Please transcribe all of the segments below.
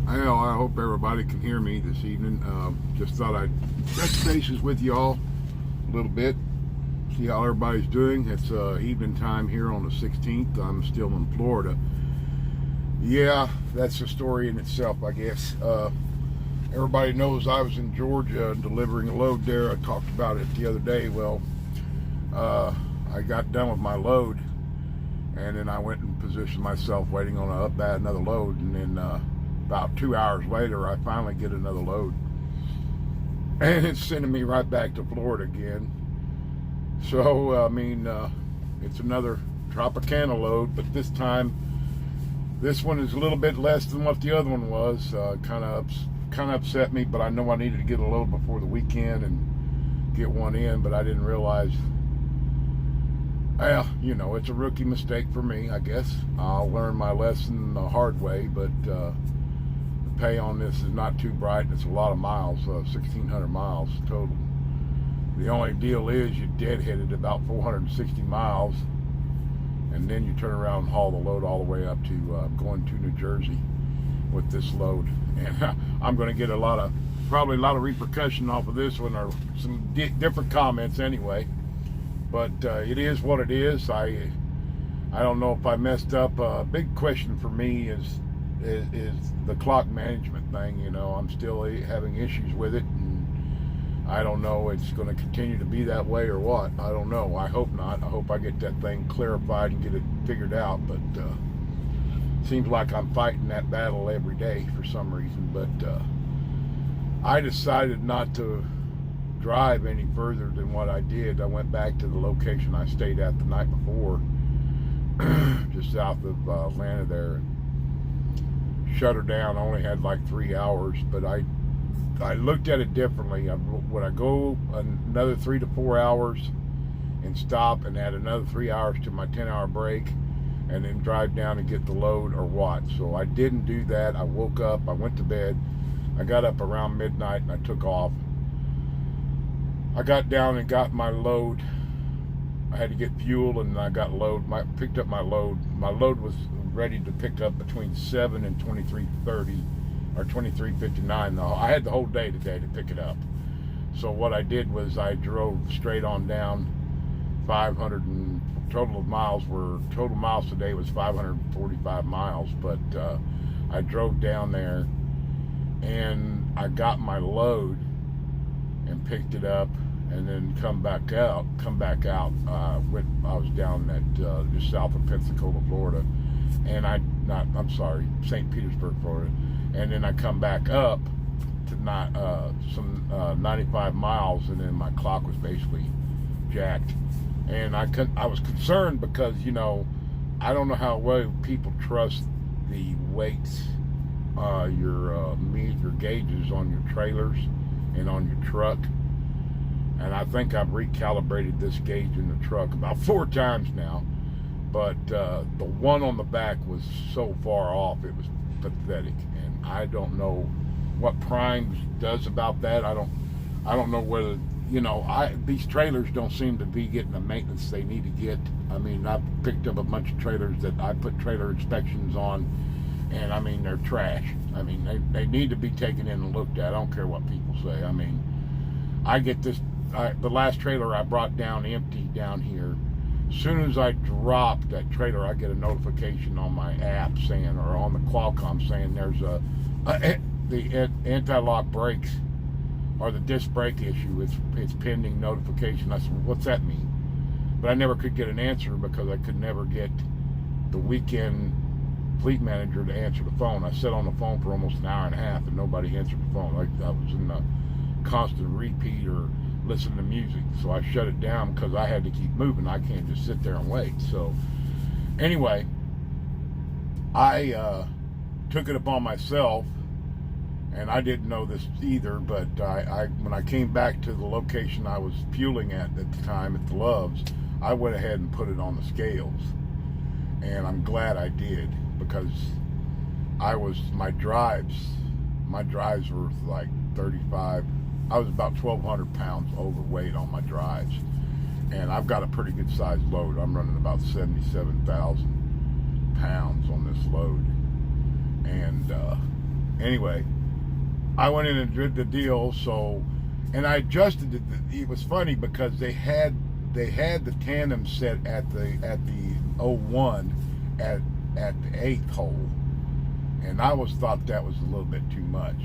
I hope everybody can hear me this evening. Just thought I'd touch bases with you all a little bit, see how everybody's doing. It's evening time here on the 16th. I'm still in Florida. Yeah, that's a story in itself, I guess. Everybody knows I was in Georgia delivering a load there. I talked about it the other day. Well, I got done with my load, and then I went and positioned myself waiting on another load, and then about 2 hours later I finally get another load, and it's sending me right back to Florida again. So it's another Tropicana load, but this time this one is a little bit less than what the other one was. Kind of upset me, but I know I needed to get a load before the weekend and get one in, but I didn't realize. Well, it's a rookie mistake for me, I guess. I'll learn my lesson the hard way, but the pay on this is not too bright. It's a lot of miles, 1,600 miles total. The only deal is you deadheaded about 460 miles, and then you turn around and haul the load all the way up to going to New Jersey with this load. And I'm going to get probably a lot of repercussion off of this one, or some different comments anyway. But it is what it is. I don't know if I messed up. A big question for me is the clock management thing. I'm still having issues with it, and I don't know it's going to continue to be that way or what. I don't know. I hope not. I hope I get that thing clarified and get it figured out. But seems like I'm fighting that battle every day for some reason. But I decided not to drive any further than what I did. I went back to the location I stayed at the night before, just south of Atlanta there, and shut her down. I only had like 3 hours, but I looked at it differently. Would I go another 3 to 4 hours and stop and add another 3 hours to my 10-hour break and then drive down and get the load, or what? So I didn't do that. I woke up, I went to bed, I got up around midnight, and I took off. I got down and got my load. I had to get fuel, and I got picked up my load. My load was ready to pick up between 7 and 23:30 or 23:59. I had the whole day today to pick it up. So what I did was I drove straight on down. 500 and total miles today was 545 miles. But I drove down there, and I got my load and picked it up, and then come back out. I was down at just south of Pensacola, Florida, and St. Petersburg, Florida, and then I come back up to 95 miles, and then my clock was basically jacked, and I was concerned because I don't know how well people trust the weights, your gauges on your trailers and on your truck. And I think I've recalibrated this gauge in the truck about 4 times now, but the one on the back was so far off, it was pathetic. And I don't know what Prime does about that. I don't know whether these trailers don't seem to be getting the maintenance they need to get. I mean, I've picked up a bunch of trailers that I put trailer inspections on, and I mean, they're trash. I mean, they need to be taken in and looked at. I don't care what people say. I mean, I get this. The last trailer I brought down empty down here. As soon as I drop that trailer, I get a notification on my app saying, or on the Qualcomm saying, there's the anti-lock brakes or the disc brake issue. It's pending notification. I said, what's that mean? But I never could get an answer because I could never get the weekend fleet manager to answer the phone. I sat on the phone for almost an hour and a half, and nobody answered the phone. Like I was in a constant repeat or listen to music. So I shut it down because I had to keep moving. I can't just sit there and wait. So anyway, I took it upon myself, and I didn't know this either, but when I came back to the location I was fueling at the time at the Loves, I went ahead and put it on the scales, and I'm glad I did, because my drives were like 35. I was about 1,200 pounds overweight on my drives, and I've got a pretty good sized load. I'm running about 77,000 pounds on this load, and Anyway, I went in and did the deal. So, and I adjusted it. It was funny because they had the tandem set at the 01 at the 8th hole, and I thought that was a little bit too much.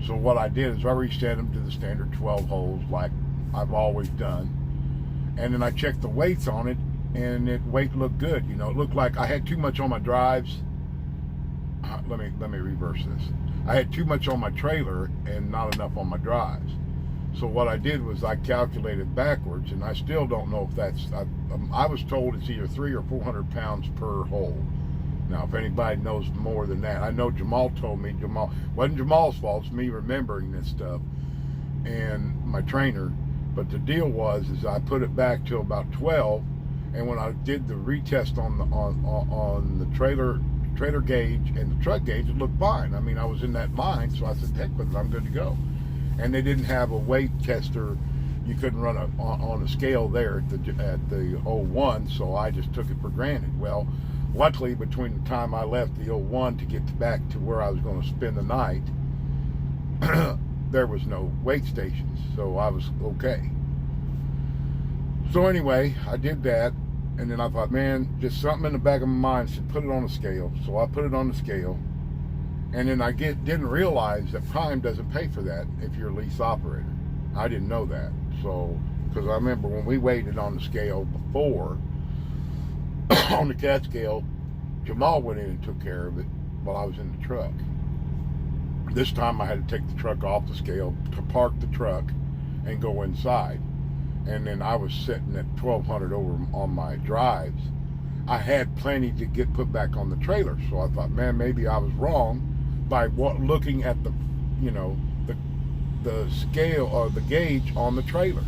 So what I did is I reset them to the standard 12 holes like I've always done, and then I checked the weights on it, and weight looked good. You know, it looked like I had too much on my drives. Let me reverse this. I had too much on my trailer and not enough on my drives. So what I did was I calculated backwards, and I still don't know if that's. I was told it's either 300 or 400 pounds per hole. Now, if anybody knows more than that, I know Jamal told me. Jamal, wasn't Jamal's fault. It's me remembering this stuff, and my trainer. But the deal is I put it back to about 12, and when I did the retest on the trailer gauge and the truck gauge, it looked fine. I mean, I was in that mind, so I said, heck with it, I'm good to go. And they didn't have a weight tester. You couldn't run on a scale there at the 01, so I just took it for granted. Well, luckily, between the time I left the 01 to get back to where I was going to spend the night, there was no weight stations, so I was okay. So anyway, I did that, and then I thought, man, just something in the back of my mind said, put it on the scale. So I put it on the scale, and then I didn't realize that Prime doesn't pay for that if you're a lease operator. I didn't know that. So, because I remember when we waited on the scale before, on the cat scale, Jamal went in and took care of it while I was in the truck. This time I had to take the truck off the scale to park the truck and go inside. And then I was sitting at 1,200 over on my drives. I had plenty to get put back on the trailer. So I thought, man, maybe I was wrong by looking at the scale or the gauge on the trailer.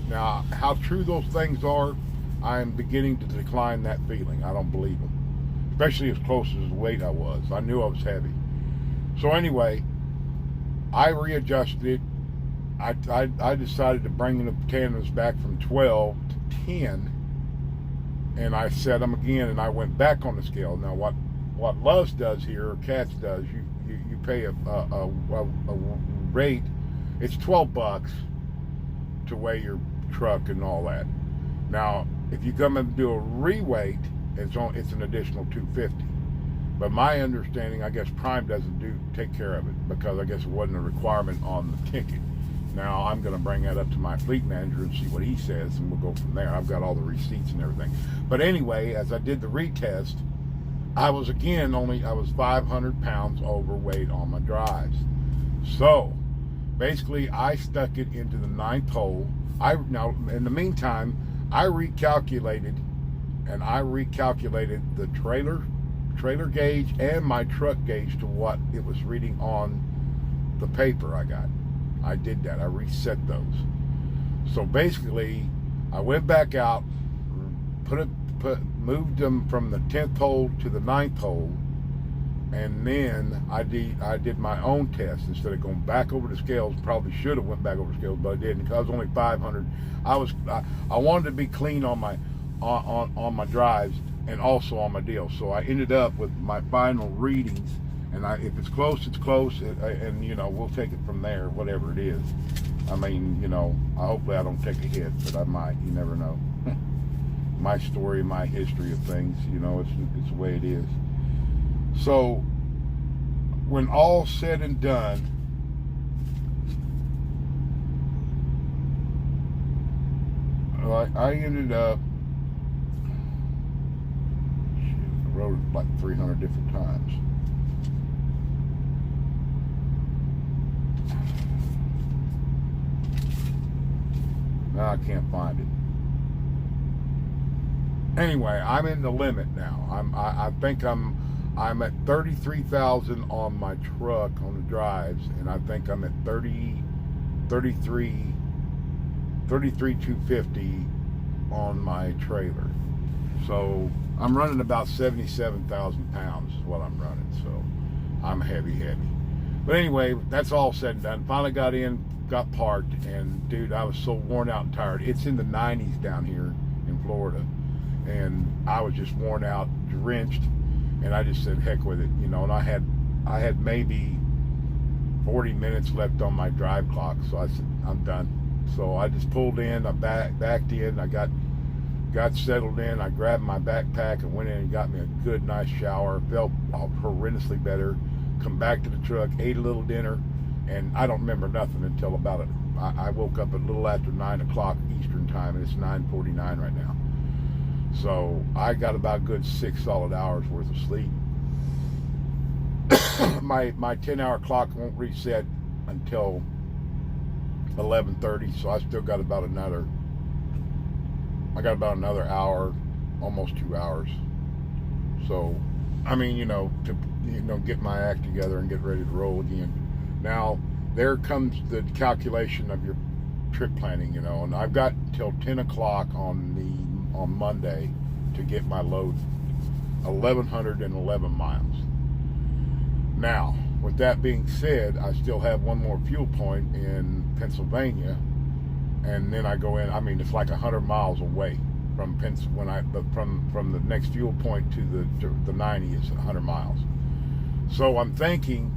Now, how true those things are, I am beginning to decline that feeling. I don't believe them, especially as close as the weight I was. I knew I was heavy. So anyway, I readjusted it. I decided to bring the tandems back from 12 to 10, and I set them again, and I went back on the scale. Now, what Love's does here, or Cats does, you pay a rate. It's $12 to weigh your truck and all that. Now, if you come and do a reweight, it's an additional $250. But my understanding, I guess Prime doesn't take care of it, because I guess it wasn't a requirement on the ticket. Now, I'm going to bring that up to my fleet manager and see what he says, and we'll go from there. I've got all the receipts and everything. But anyway, as I did the retest, I was 500 pounds overweight on my drives. So, basically, I stuck it into the 9th hole. Now, in the meantime, I recalculated the trailer gauge and my truck gauge to what it was reading on the paper I got. I did that. I reset those. So basically, I went back out, moved them from the 10th hole to the 9th hole, and then I did my own test instead of going back over the scales. Probably should have went back over the scales, but I didn't, because I was only 500. I wanted to be clean on my drives and also on my deal. So I ended up with my final readings. And if it's close, it's close, and we'll take it from there, whatever it is. I mean, hopefully I don't take a hit, but I might. You never know. My story, my history of things, it's the way it is. So, when all said and done, I ended up, I wrote it like 300 different times. Now I can't find it. Anyway, I'm in the limit now. I think I'm at 33,000 on my truck on the drives, and I think I'm at 33,250 on my trailer. So I'm running about 77,000 pounds is what I'm running. So I'm heavy. But anyway, that's all said and done. Finally got in, got parked, and dude, I was so worn out and tired. It's in the 90s down here in Florida, and I was just worn out, drenched, and I just said heck with it, and I had I had maybe 40 minutes left on my drive clock, so I said, I'm done. So I just pulled in, I backed in, I got settled in, I grabbed my backpack and went in and got me a good, nice shower, felt horrendously better, come back to the truck, ate a little dinner, and I don't remember nothing until about it. I woke up a little after 9 o'clock Eastern time, and it's 9:49 right now. So I got about a good 6 solid hours worth of sleep. my 10-hour clock won't reset until 11:30, so I still got about another hour, almost 2 hours. So I mean, to get my act together and get ready to roll again. Now there comes the calculation of your trip planning, and I've got till 10 o'clock on Monday to get my load, 1,111 miles. Now, with that being said, I still have one more fuel point in Pennsylvania, and then I go in. I mean, it's like 100 miles away from from the next fuel point to the 90 is 100 miles. So I'm thinking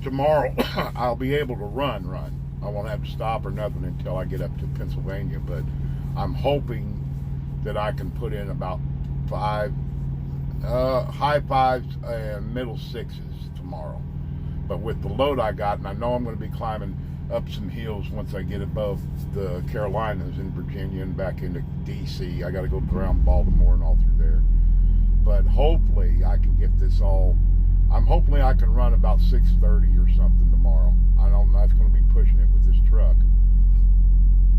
tomorrow I'll be able to run. I won't have to stop or nothing until I get up to Pennsylvania, but I'm hoping that I can put in about high 5s and middle 6s tomorrow. But with the load I got, and I know I'm going to be climbing up some hills once I get above the Carolinas and Virginia and back into DC. I got to go around Baltimore and all through there. But hopefully I can get this all. I'm hoping I can run about 6:30 or something tomorrow. I don't know if it's going to be pushing it with this truck,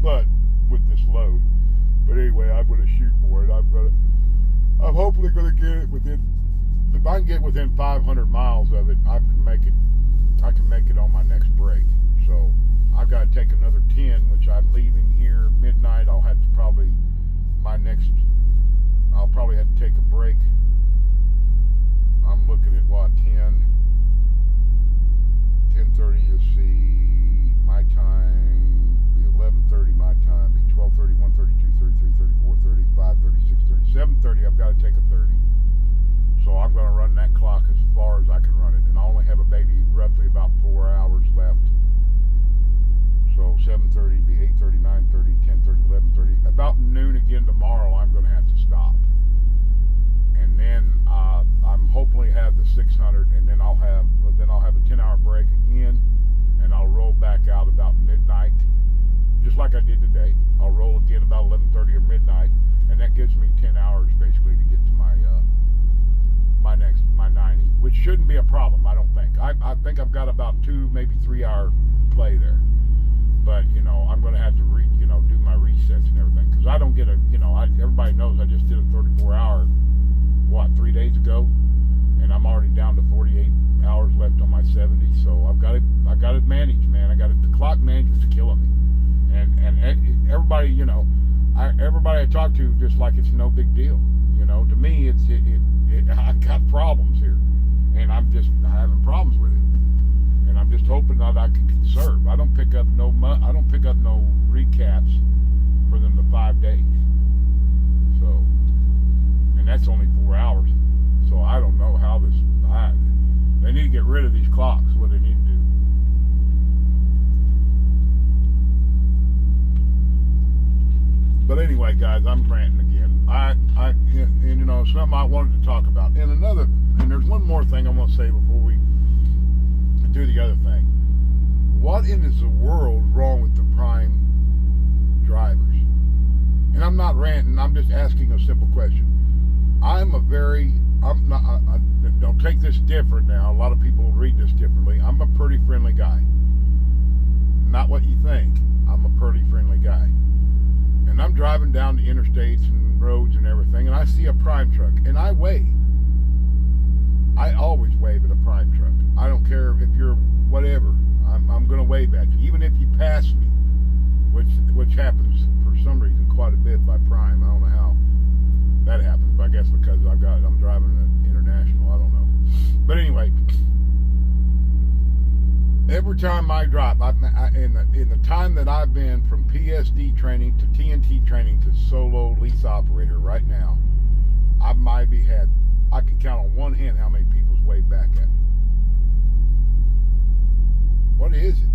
but with this load. But anyway, I'm going to shoot for it. I'm hopefully going to get it within. If I can get within 500 miles of it, I can make it on my next break. So I've got to take another 10, which I'm leaving here midnight. I'll probably have to take a break. I'm looking at 10:30 is my time, be 11:30 my time, be 12:30, 1:30, 2:30, 3:30, 4:30, 5:30, 6:30, 7:30. I've got to take a 30. So I'm going to run that clock as far as I can run it, and I only have a baby roughly about 4 hours left. So 7:30, be 8:30, 9:30, 10:30, 11:30. About noon again tomorrow, I'm going to have to stop. And then I'm hopefully have the 600, and then I'll have a 10-hour break again, and I'll roll back out about midnight, just like I did today. I'll roll again about 11:30 or midnight, and that gives me 10 hours basically to get to my 90, which shouldn't be a problem. I don't think. I think I've got about 2, maybe 3 hour play there. But I'm going to have to do my resets and everything, because I don't get everybody knows I just did a 34-hour 3 days ago, and I'm already down to 48 hours left on my 70. So I got to manage, man. The clock management's killing me, and everybody everybody I talk to just like it's no big deal. To me I got problems here, and I'm having problems with it, and I'm just hoping that I can conserve. I don't pick up no recaps for them to 5 days. So, and that's only 4 hours. So I don't know how they need to get rid of these clocks. What they need to do. But anyway, guys, I'm ranting again. Something I wanted to talk about. And there's one more thing I want to say before we do the other thing. What in the world wrong with the prime drivers? And I'm not ranting. I'm just asking a simple question. Don't take this different now. A lot of people read this differently. I'm a pretty friendly guy. Not what you think. I'm a pretty friendly guy. And I'm driving down the interstates and roads and everything, and I see a prime truck, and I wave. I always wave at a prime truck. I don't care if you're whatever. I'm going to wave at you, even if you pass me, which happens for some reason quite a bit by prime. I don't know how that happens, but I guess because I'm driving an international. I don't know. But anyway, every time I drive, in the time that I've been from PSD training to TNT training to solo lease operator right now, I can count on one hand how many people's wave back at me. What is it?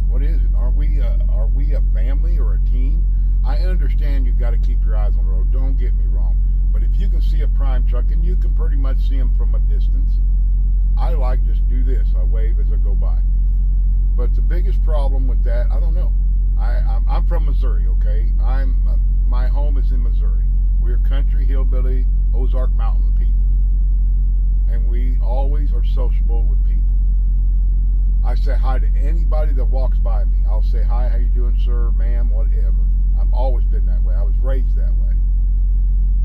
What is it? Are we a family or a team? I understand you got to keep your eyes on the road. Don't get me wrong. But if you can see a prime truck, and you can pretty much see them from a distance, I like just do this. I wave as I go by. But the biggest problem with that, I don't know. I'm from Missouri, okay? My home is in Missouri. We're country, hillbilly, Ozark Mountain people. And we always are sociable with people. I say hi to anybody that walks by me. I'll say, hi, how you doing, sir, ma'am, whatever. I've always been that way. I was raised that way.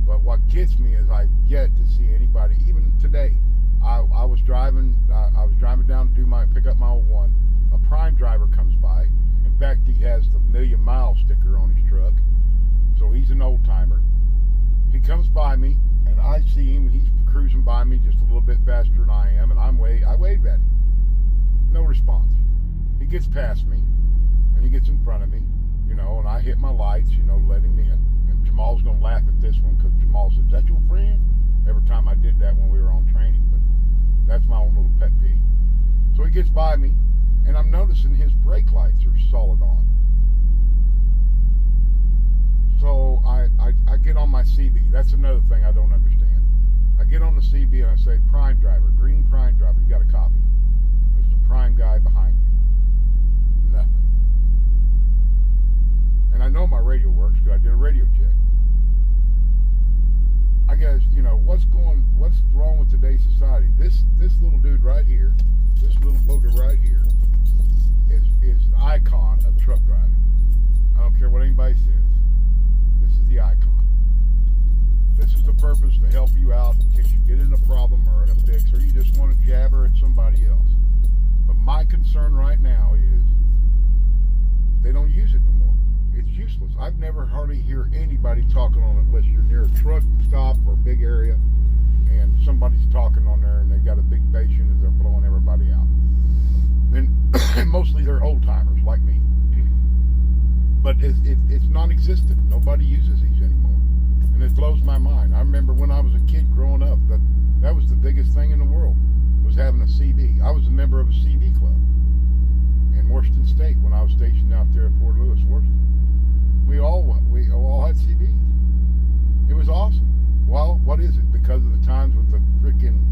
But what gets me is I've yet to see anybody, even today. I was driving down to pick up my old one. A prime driver comes by. In fact, he has the 1,000,000-mile sticker on his truck. So he's an old timer. He comes by me, and I see him, and he's cruising by me just a little bit faster than I am, and I wave at him. No response. He gets past me, and he gets in front of me, and I hit my lights, let him in. And Jamal's going to laugh at this one, because Jamal says, is that your friend? Every time I did that when we were on training, but that's my own little pet peeve. So he gets by me, and I'm noticing his brake lights are solid on. So I get on my CB. That's another thing I don't understand. I get on the CB and I say, prime driver, green prime driver, you got a copy. There's the prime guy behind you. Nothing. And I know my radio works because I did a radio check. I guess, what's wrong with today's society? This little dude right here, this little booger right here, is the icon of truck driving. I don't care what anybody says. This is the icon. This is the purpose to help you out in case you get in a problem or in a fix, or you just want to jabber at somebody else. But my concern right now is they don't use it no more. It's useless. I've never hardly hear anybody talking on it unless you're near a truck stop or a big area and somebody's talking on there and they got a big basin and they're blowing everybody out. And mostly they're old timers like me. But it's non-existent. Nobody uses these anymore. And it blows my mind. I remember when I was a kid growing up, that was the biggest thing in the world, was having a CB. I was a member of a CB club in Washington State when I was stationed out there at Fort Lewis, Washington. We all had CBs. It was awesome. Well, what is it? Because of the times with the freaking,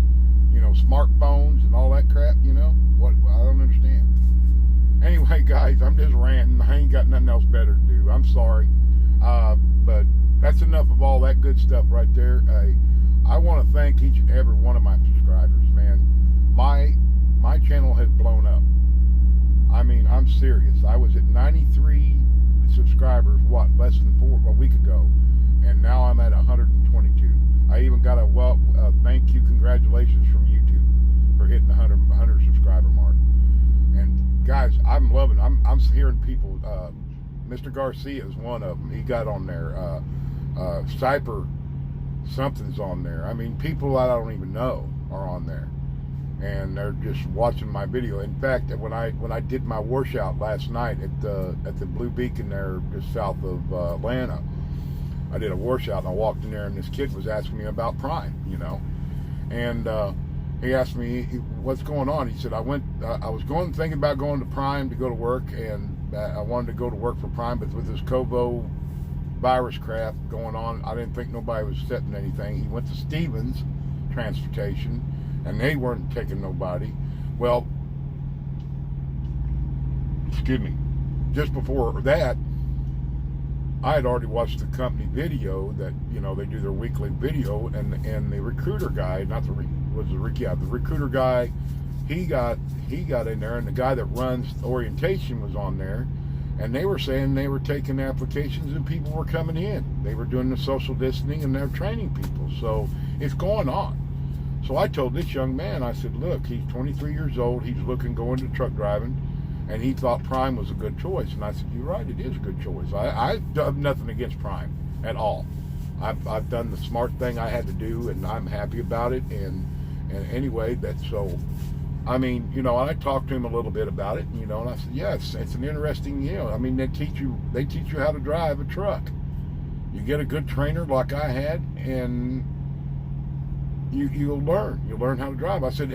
smartphones and all that crap, What? I don't understand. Anyway, guys, I'm just ranting. I ain't got nothing else better to do. I'm sorry. But that's enough of all that good stuff right there. I want to thank each and every one of my subscribers, man. My channel has blown up. I mean, I'm serious. I was at 93 subscribers, less than a week ago. And now I'm at 122. I even got a thank you, congratulations from YouTube for hitting the 100 subscriber mark. And guys, I'm loving it. I'm hearing people, Mr. Garcia is one of them. He got on there. Cyper something's on there. I mean, people I don't even know are on there. And they're just watching my video. In fact, when I did my washout last night at the Blue Beacon there just south of Atlanta, I did a washout and I walked in there and this kid was asking me about Prime, and he asked me what's going on. He said I was thinking about going to Prime to go to work, and I wanted to go to work for Prime, but with this COVID virus crap going on, I didn't think nobody was setting anything. He went to Stevens Transportation, and they weren't taking nobody. Well, excuse me, just before that, I had already watched the company video that, they do their weekly video, and the recruiter guy, the recruiter guy, he got in there, and the guy that runs orientation was on there, and they were saying they were taking applications and people were coming in. They were doing the social distancing and they're training people. So it's going on. So I told this young man, I said, look, he's 23 years old. He's looking going to truck driving, and he thought Prime was a good choice. And I said, you're right, it is a good choice. I've done nothing against Prime at all. I've done the smart thing I had to do, and I'm happy about it. And anyway, that's so. I mean, and I talked to him a little bit about it, and I said, yes, it's an interesting, I mean, they teach you how to drive a truck. You get a good trainer like I had, and you'll learn. You'll learn how to drive. I said,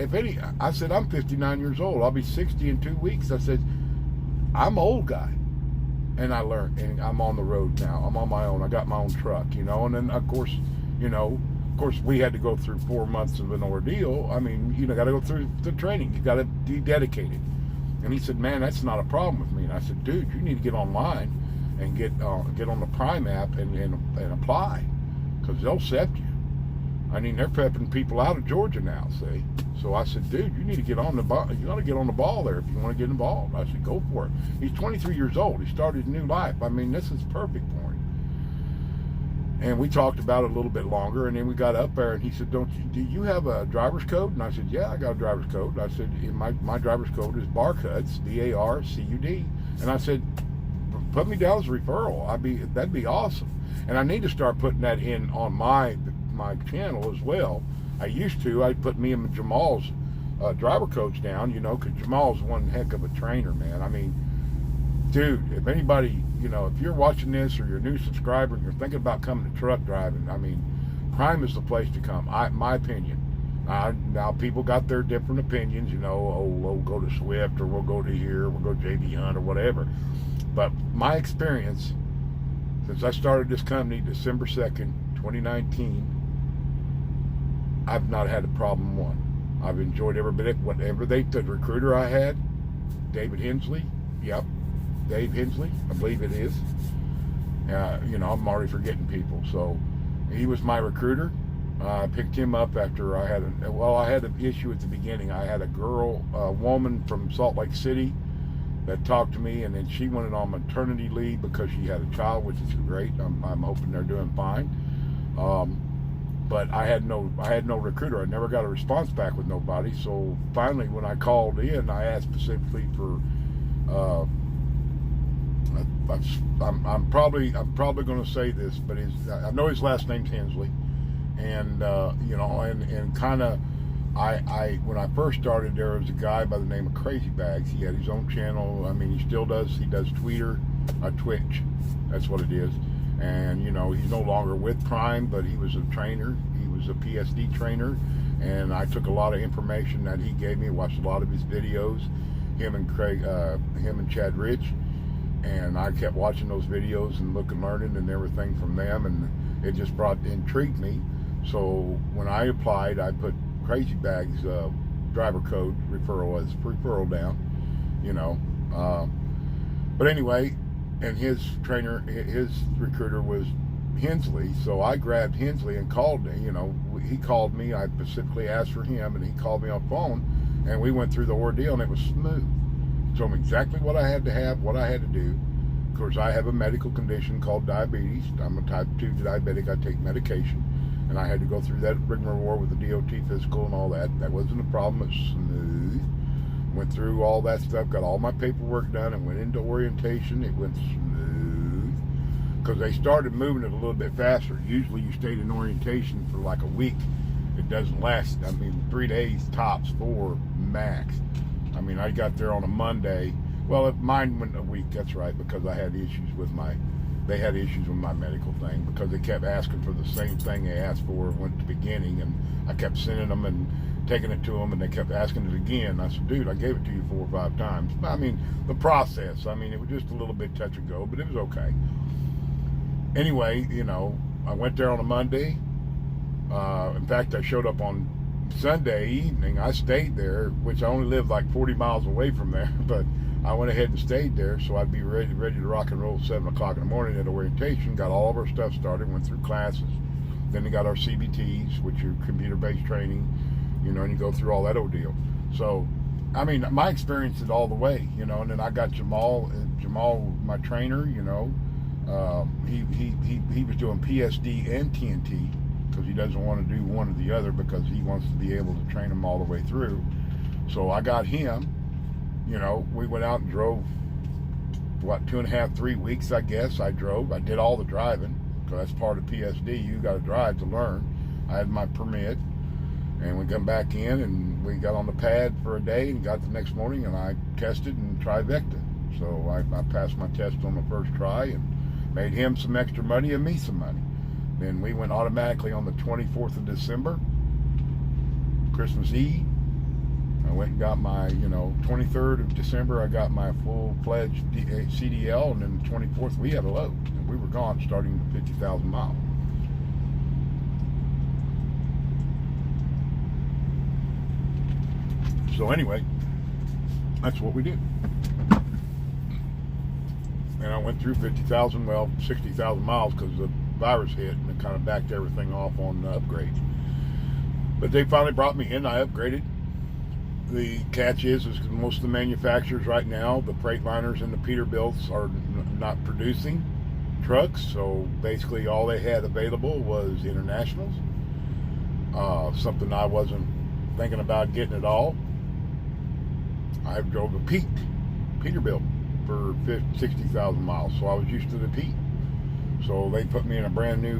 I'm 59 years old. I'll be 60 in 2 weeks. I said, I'm an old guy. And I learned, and I'm on the road now. I'm on my own. I got my own truck, and then of course, we had to go through 4 months of an ordeal. I mean, got to go through the training. You got to be dedicated. And he said, man, that's not a problem with me. And I said, dude, you need to get online and get on the Prime app and apply, because they'll accept you. I mean, they're prepping people out of Georgia now, see? So I said, dude, you need to get on the ball. You got to get on the ball there if you want to get involved. I said, go for it. He's 23 years old. He started a new life. I mean, this is perfect for him. And we talked about it a little bit longer, and then we got up there, and he said, do you have a driver's code? And I said, yeah, I got a driver's code. I said, my driver's code is BARCUD, BARCUD. And I said, put me down as a referral. That'd be awesome. And I need to start putting that in on my channel as well. I used to. I'd put me and Jamal's driver codes down, because Jamal's one heck of a trainer, man. I mean, dude, if anybody, if you're watching this or you're a new subscriber and you're thinking about coming to truck driving, I mean, Prime is the place to come. My opinion. Now, people got their different opinions, we'll go to Swift, or we'll go to here, we'll go to JB Hunt or whatever. But my experience, since I started this company December 2nd, 2019, I've not had a problem one. I've enjoyed every bit of whatever the recruiter I had, David Hensley. Yep, Dave Hensley, I believe it is. I'm already forgetting people. So he was my recruiter. I picked him up after I had an issue at the beginning. I had a woman from Salt Lake City that talked to me, and then she went on maternity leave because she had a child, which is great. I'm hoping they're doing fine. But I had no recruiter. I never got a response back with nobody. So finally, when I called in, I asked specifically for. I'm probably going to say this, but I know his last name's Hensley, and and kind of. When I first started, there was a guy by the name of Crazy Bags. He had his own channel. I mean, he still does. He does Twitch. That's what it is. And, he's no longer with Prime, but he was a trainer. He was a PSD trainer. And I took a lot of information that he gave me, watched a lot of his videos, him and Chad Rich. And I kept watching those videos and learning and everything from them. And it just intrigued me. So when I applied, I put Crazy Bags driver code referral down, But anyway, and his recruiter was Hensley, so I grabbed Hensley and called him. He called me. I specifically asked for him, and he called me on the phone, and we went through the ordeal, and it was smooth. He told me exactly what I had to have, what I had to do. Of course, I have a medical condition called diabetes. I'm a type 2 diabetic. I take medication, and I had to go through that rigmarole with the DOT physical and all that. That wasn't a problem. It was smooth. Went through all that stuff, got all my paperwork done, and went into orientation. It went smooth because they started moving it a little bit faster. Usually you stayed in orientation for like a week. It doesn't last. 3 days tops, 4 max. I got there on a Monday. Well, mine went a week, that's right, because I had issues with my medical thing, because they kept asking for the same thing they asked for at the beginning, and I kept sending them and taking it to them, and they kept asking it again. I said, dude, I gave it to you 4 or 5 times. The process, it was just a little bit touch and go, but it was okay. Anyway, I went there on a Monday. In fact, I showed up on Sunday evening. I stayed there, which I only lived like 40 miles away from there, but I went ahead and stayed there so I'd be ready to rock and roll at 7 o'clock in the morning at orientation. Got all of our stuff started, went through classes. Then we got our CBTs, which are computer-based training, and you go through all that ordeal. So, my experience is all the way, and then I got Jamal, my trainer, he was doing PSD and TNT, because he doesn't want to do one or the other, because he wants to be able to train them all the way through. So I got him. We went out and drove, 2.5, 3 weeks, I guess. I did all the driving, because that's part of PSD. You got to drive to learn. I had my permit, and we come back in, and we got on the pad for a day, and got the next morning, and I tested and trivected. So I passed my test on the first try, and made him some extra money and me some money. Then we went automatically on the 24th of December, Christmas Eve. I went and got my, 23rd of December, I got my full-fledged CDL, and then the 24th, we had a load. And we were gone starting the 50,000 miles. So anyway, that's what we did. And I went through 60,000 miles because the virus hit and it kind of backed everything off on the upgrade. But they finally brought me in. I upgraded. The catch is most of the manufacturers right now, the Freightliners and the Peterbilts, are not producing trucks. So basically all they had available was internationals. Something I wasn't thinking about getting at all. I drove a Peterbilt for 60,000 miles, so I was used to the Pete. So they put me in a brand new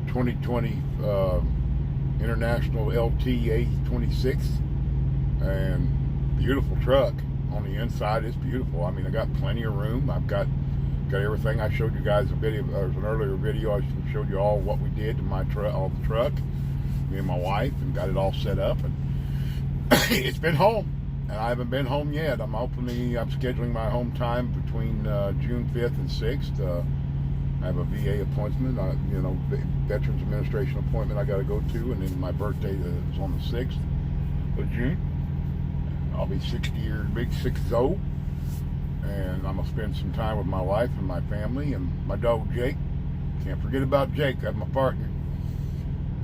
2020 International LT A26, and beautiful truck. On the inside, it's beautiful. I mean, I got plenty of room. I've got everything. I showed you guys an earlier video. I showed you all what we did to my truck, me and my wife, and got it all set up. And it's been home. And I haven't been home yet. I'm scheduling my home time between June 5th and 6th. I have a VA appointment, Veterans Administration appointment I got to go to, and then my birthday is on the 6th of June. I'll be 60 years, big 6-0, and I'm gonna spend some time with my wife and my family and my dog Jake. Can't forget about Jake. That's my partner.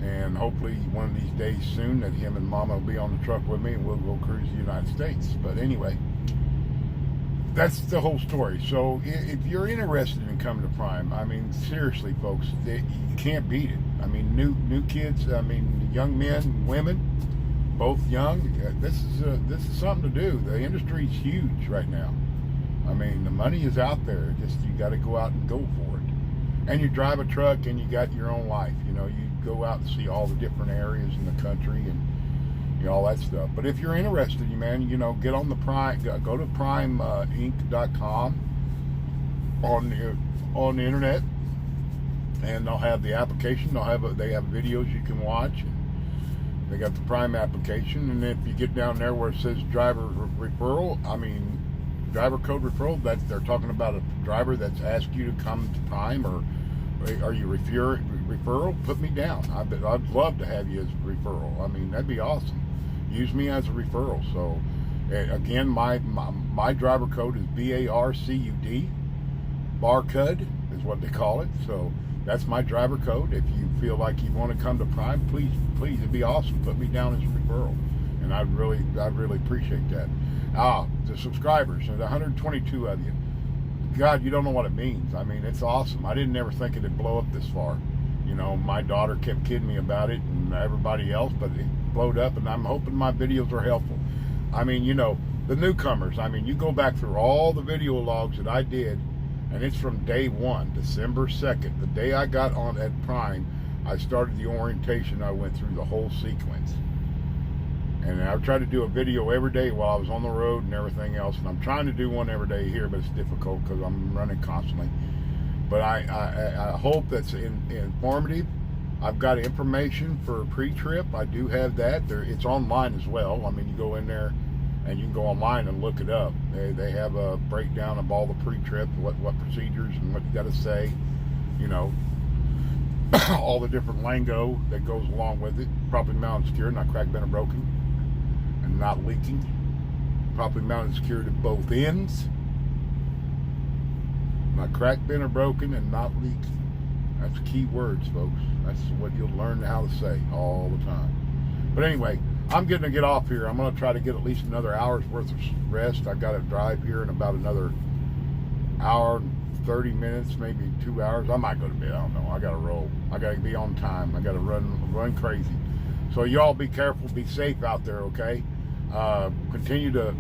And hopefully one of these days soon that him and Mama will be on the truck with me and we'll go cruise the United States. But anyway, that's the whole story. So if you're interested in coming to Prime, I mean, seriously, folks, you can't beat it. I mean, new kids, young men, women, both young. This is something to do. The industry's huge right now. I mean, the money is out there. Just you got to go out and go for it. And you drive a truck and you got your own life. You go out and see all the different areas in the country and all that stuff. But if you're interested, get on the Prime. Go to primeinc.com on the internet, and they'll have the application. They have videos you can watch. They got the Prime application, and if you get down there where it says driver referral, driver code referral, that they're talking about a driver that's asked you to come to Prime, or are you referral? Put me down. I'd love to have you as a referral. That'd be awesome. Use me as a referral. So again, my driver code is BARCUD. Barcud is what they call it. So that's my driver code. If you feel like you want to come to Prime, please, it'd be awesome. Put me down as a referral, and I'd really appreciate that. The subscribers, there's 122 of you. God, you don't know what it means. It's awesome. I didn't ever think it'd blow up this far. My daughter kept kidding me about it, and everybody else, but it blowed up, and I'm hoping my videos are helpful. The newcomers, you go back through all the video logs that I did, and it's from day one, December 2nd. The day I got on at Prime, I started the orientation. I went through the whole sequence. And I tried to do a video every day while I was on the road and everything else. And I'm trying to do one every day here, but it's difficult because I'm running constantly. But I hope that's informative. I've got information for pre-trip. I do have that. It's online as well. You go in there and you can go online and look it up. They have a breakdown of all the pre-trip, what procedures and what you got to say. All the different lingo that goes along with it. Properly mounted, secured, not cracked, bent, or broken. And not leaking. Properly mounted, secured at both ends. Not cracked, bent, or broken, and not leaking. That's key words, folks. That's what you'll learn how to say all the time. But anyway, I'm going to get off here. I'm going to try to get at least another hour's worth of rest. I've got to drive here in about another hour, 30 minutes, maybe 2 hours. I might go to bed. I don't know. I got to roll. I got to be on time. I got to run crazy. So y'all be careful. Be safe out there, okay? Continue to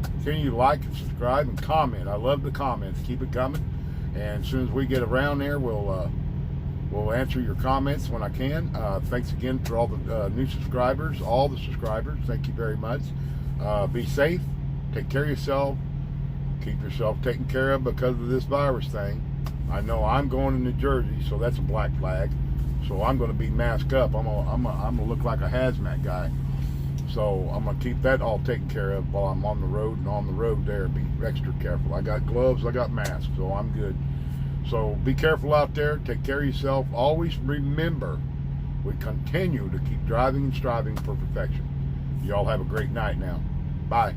like and subscribe and comment. I love the comments. Keep it coming. And as soon as we get around there, we'll answer your comments when I can. Thanks again for all the new subscribers, all the subscribers. Thank you very much. Be safe. Take care of yourself. Keep yourself taken care of because of this virus thing. I know I'm going to New Jersey, so that's a black flag. So I'm going to be masked up. I'm gonna look like a hazmat guy. So I'm going to keep that all taken care of while I'm on the road, and on the road there, be extra careful. I got gloves, I got masks, so I'm good. So be careful out there. Take care of yourself. Always remember, we continue to keep driving and striving for perfection. Y'all have a great night now. Bye.